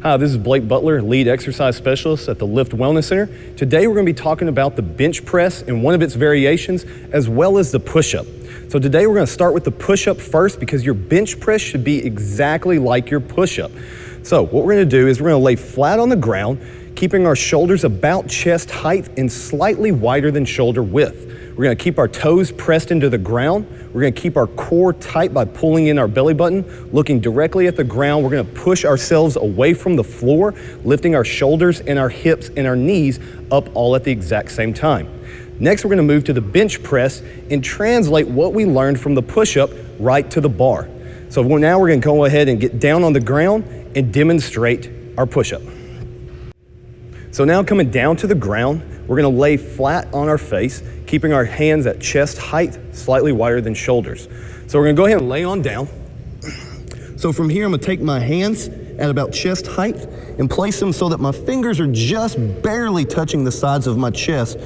Hi, this is Blake Butler, lead exercise specialist at the Lift Wellness Center. Today we're going to be talking about the bench press and one of its variations, as well as the push-up. So today we're going to start with the push-up first because your bench press should be exactly like your push-up. So what we're going to do is we're going to lay flat on the ground, keeping our shoulders about chest height and slightly wider than shoulder width. We're going to keep our toes pressed into the ground. We're going to keep our core tight by pulling in our belly button, looking directly at the ground. We're going to push ourselves away from the floor, lifting our shoulders and our hips and our knees up all at the exact same time. Next, we're going to move to the bench press and translate what we learned from the push-up right to the bar. So now we're going to go ahead and get down on the ground and demonstrate our push-up. So now coming down to the ground, we're going to lay flat on our face, keeping our hands at chest height, slightly wider than shoulders. So we're going to go ahead and lay on down. So from here, I'm going to take my hands at about chest height and place them so that my fingers are just barely touching the sides of my chest,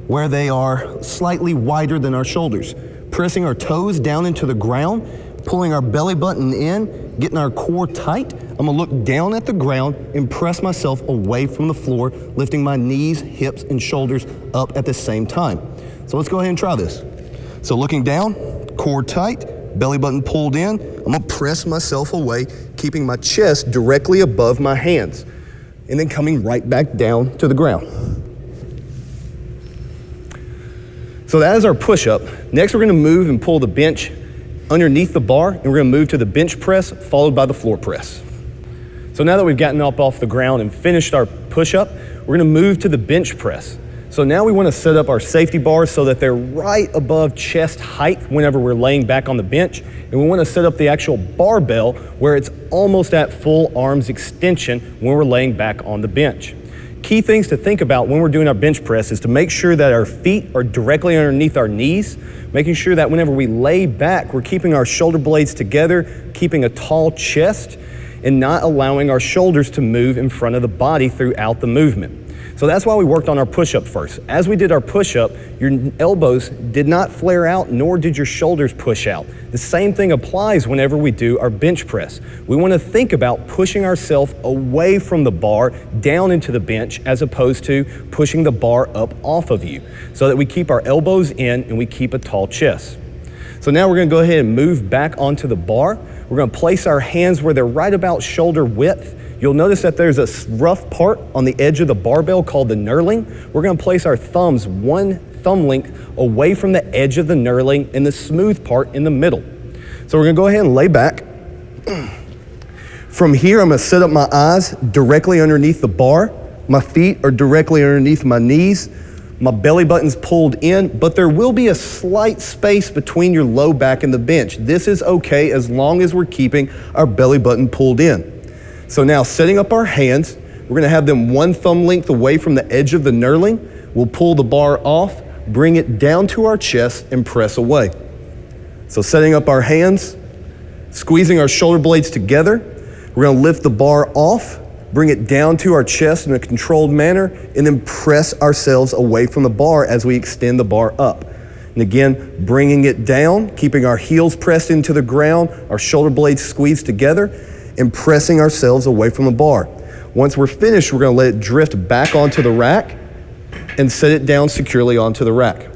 where they are slightly wider than our shoulders. Pressing our toes down into the ground, pulling our belly button in, getting our core tight. I'm gonna look down at the ground and press myself away from the floor, lifting my knees, hips, and shoulders up at the same time. So let's go ahead and try this. So looking down, core tight, belly button pulled in. I'm gonna press myself away, keeping my chest directly above my hands, and then coming right back down to the ground. So that is our push-up. Next, we're gonna move and pull the bench underneath the bar, and we're gonna move to the bench press, followed by the floor press. So now that we've gotten up off the ground and finished our push-up, we're gonna move to the bench press. So now we wanna set up our safety bars so that they're right above chest height whenever we're laying back on the bench, and we wanna set up the actual barbell where it's almost at full arms extension when we're laying back on the bench. Key things to think about when we're doing our bench press is to make sure that our feet are directly underneath our knees, making sure that whenever we lay back, we're keeping our shoulder blades together, keeping a tall chest, and not allowing our shoulders to move in front of the body throughout the movement. So that's why we worked on our push-up first. As we did our push-up, your elbows did not flare out, nor did your shoulders push out. The same thing applies whenever we do our bench press. We want to think about pushing ourselves away from the bar down into the bench as opposed to pushing the bar up off of you, so that we keep our elbows in and we keep a tall chest. So now we're going to go ahead and move back onto the bar. We're going to place our hands where they're right about shoulder width. You'll notice that there's a rough part on the edge of the barbell called the knurling. We're going to place our thumbs one thumb length away from the edge of the knurling and the smooth part in the middle. So we're going to go ahead and lay back. From here, I'm going to set up my eyes directly underneath the bar. My feet are directly underneath my knees. My belly button's pulled in, but there will be a slight space between your low back and the bench. This is okay as long as we're keeping our belly button pulled in. So now setting up our hands, we're gonna have them one thumb length away from the edge of the knurling. We'll pull the bar off, bring it down to our chest and press away. So setting up our hands, squeezing our shoulder blades together. We're gonna lift the bar off, bring it down to our chest in a controlled manner, and then press ourselves away from the bar as we extend the bar up. And again, bringing it down, keeping our heels pressed into the ground, our shoulder blades squeezed together, and pressing ourselves away from the bar. Once we're finished, we're gonna let it drift back onto the rack and set it down securely onto the rack.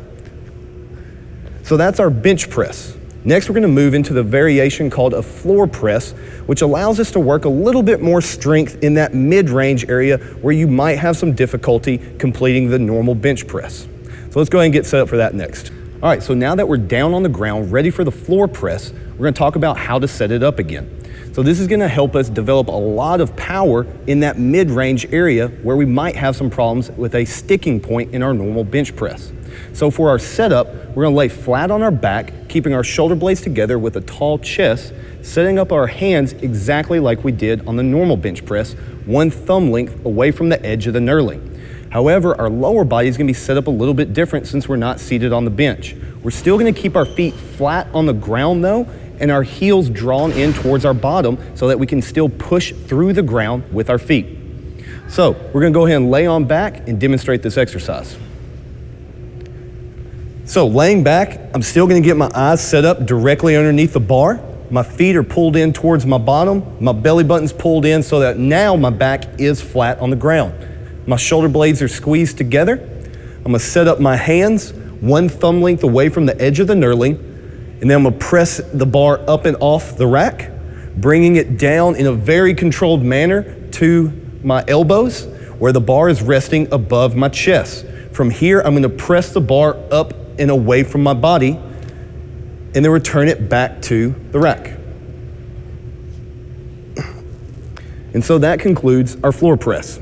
So that's our bench press. Next, we're gonna move into the variation called a floor press, which allows us to work a little bit more strength in that mid-range area where you might have some difficulty completing the normal bench press. So let's go ahead and get set up for that next. All right, so now that we're down on the ground, ready for the floor press, we're gonna talk about how to set it up again. So this is gonna help us develop a lot of power in that mid-range area where we might have some problems with a sticking point in our normal bench press. So for our setup, we're gonna lay flat on our back, keeping our shoulder blades together with a tall chest, setting up our hands exactly like we did on the normal bench press, one thumb length away from the edge of the knurling. However, our lower body is gonna be set up a little bit different since we're not seated on the bench. We're still gonna keep our feet flat on the ground though, and our heels drawn in towards our bottom so that we can still push through the ground with our feet. So we're gonna go ahead and lay on back and demonstrate this exercise. So laying back, I'm still gonna get my eyes set up directly underneath the bar. My feet are pulled in towards my bottom. My belly button's pulled in so that now my back is flat on the ground. My shoulder blades are squeezed together. I'm gonna set up my hands one thumb length away from the edge of the knurling, and then I'm gonna press the bar up and off the rack, bringing it down in a very controlled manner to my elbows, where the bar is resting above my chest. From here, I'm gonna press the bar up and away from my body, and then return it back to the rack. And so that concludes our floor press.